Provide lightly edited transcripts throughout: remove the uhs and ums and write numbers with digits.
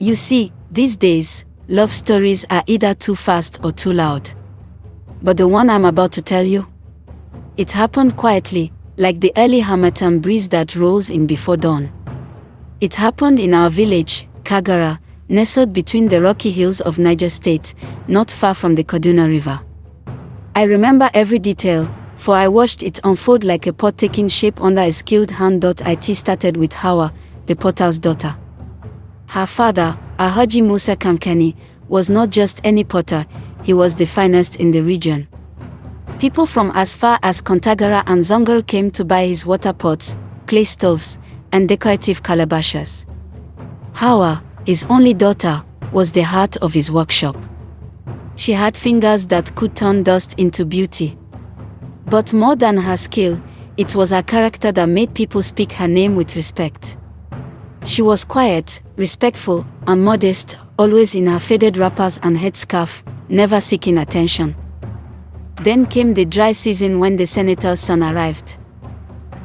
You see, these days, love stories are either too fast or too loud. But the one I'm about to tell you, it happened quietly, like the early harmattan breeze that rolls in before dawn. It happened in our village, Kagara, nestled between the rocky hills of Niger State, not far from the Kaduna River. I remember every detail, for I watched it unfold like a pot taking shape under a skilled hand. It started with Hauwa, the potter's daughter. Her father, Alhaji Musa Kamkani, was not just any potter, he was the finest in the region. People from as far as Kontagara and Zongoro came to buy his water pots, clay stoves, and decorative calabashes. Hauwa, his only daughter, was the heart of his workshop. She had fingers that could turn dust into beauty. But more than her skill, it was her character that made people speak her name with respect. She was quiet, respectful, and modest, always in her faded wrappers and headscarf, never seeking attention. Then came the dry season when the senator's son arrived.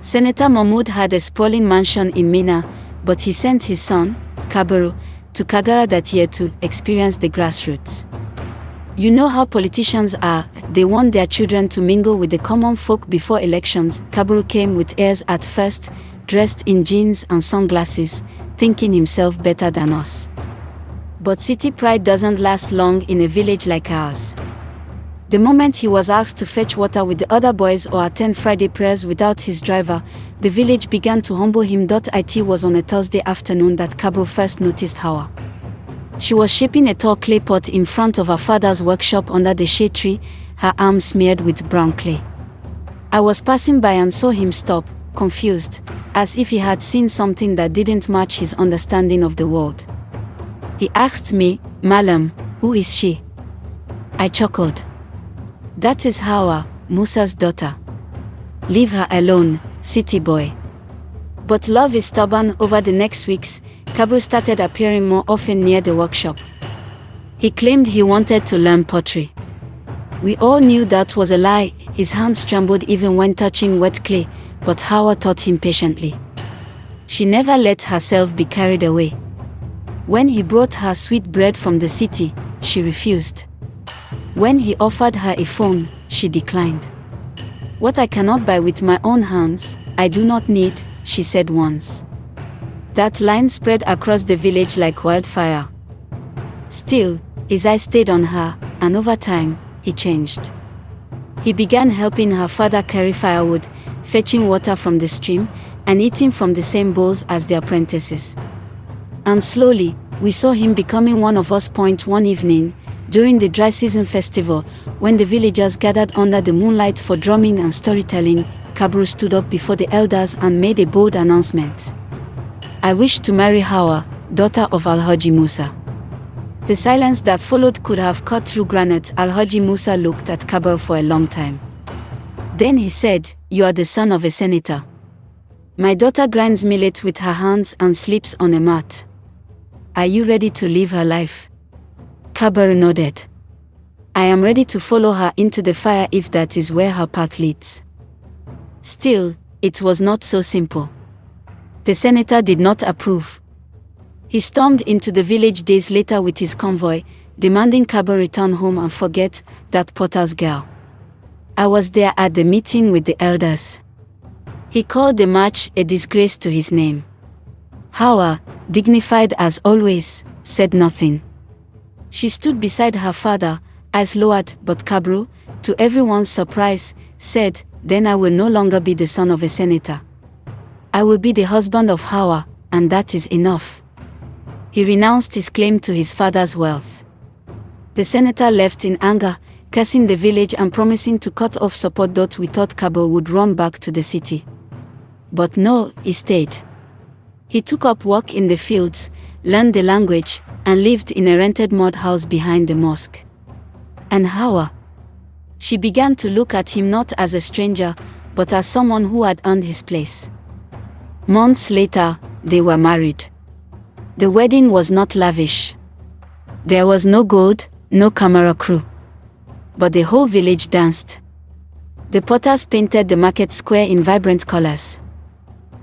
Senator Mahmoud had a sprawling mansion in Mina, but he sent his son, Kabiru, to Kagara that year to experience the grassroots. You know how politicians are, they want their children to mingle with the common folk before elections. Kabiru came with airs at first, dressed in jeans and sunglasses, thinking himself better than us. But city pride doesn't last long in a village like ours. The moment he was asked to fetch water with the other boys or attend Friday prayers without his driver, the village began to humble him. It was on a Thursday afternoon that Kabiru first noticed Hauwa. She was shaping a tall clay pot in front of her father's workshop under the shade tree, her arms smeared with brown clay. I was passing by and saw him stop, confused, as if he had seen something that didn't match his understanding of the world. He asked me, "Malam, who is she?" I chuckled. "That is Hauwa, Musa's daughter. Leave her alone, city boy." But love is stubborn. Over the next weeks, Kabiru started appearing more often near the workshop. He claimed he wanted to learn pottery. We all knew that was a lie. His hands trembled even when touching wet clay, but Hauwa taught him patiently. She never let herself be carried away. When he brought her sweet bread from the city, she refused. When he offered her a phone, she declined. "What I cannot buy with my own hands, I do not need," she said once. That line spread across the village like wildfire. Still, his eyes stayed on her, and over time, he changed. He began helping her father carry firewood, fetching water from the stream, and eating from the same bowls as the apprentices. And slowly, we saw him becoming one of us. One evening, during the dry season festival, when the villagers gathered under the moonlight for drumming and storytelling, Kabiru stood up before the elders and made a bold announcement. "I wish to marry Hauwa, daughter of Alhaji Musa." The silence that followed could have cut through granite. Alhaji Musa looked at Kabiru for a long time. Then he said, "You are the son of a senator. My daughter grinds millet with her hands and sleeps on a mat. Are you ready to live her life?" Kabiru nodded. "I am ready to follow her into the fire if that is where her path leads." Still, it was not so simple. The senator did not approve. He stormed into the village days later with his convoy, demanding Kabiru return home and forget that potter's girl. I was there at the meeting with the elders. He called the match a disgrace to his name. Hauwa, dignified as always, said nothing. She stood beside her father, eyes lowered, but Kabiru, to everyone's surprise, said, "Then I will no longer be the son of a senator. I will be the husband of Hauwa, and that is enough." He renounced his claim to his father's wealth. The senator left in anger, cursing the village and promising to cut off support. We thought Kabiru would run back to the city. But no, he stayed. He took up work in the fields, learned the language, and lived in a rented mud house behind the mosque. And Hauwa? She began to look at him not as a stranger, but as someone who had earned his place. Months later, they were married. The wedding was not lavish. There was no gold, no camera crew. But the whole village danced. The potters painted the market square in vibrant colors.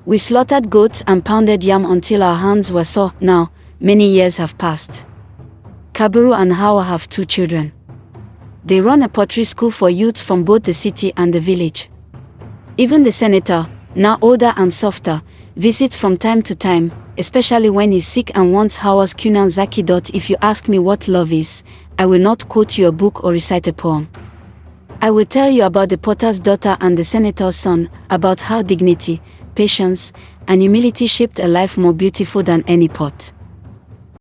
We slaughtered goats and pounded yam until our hands were sore. Now, many years have passed. Kabiru and Hauwa have 2 children. They run a pottery school for youths from both the city and the village. Even the senator, now older and softer, visits from time to time, especially when he's sick and wants Hauwa's Kunan Zaki. If you ask me what love is, I will not quote you a book or recite a poem. I will tell you about the potter's daughter and the senator's son, about how dignity, patience, and humility shaped a life more beautiful than any pot.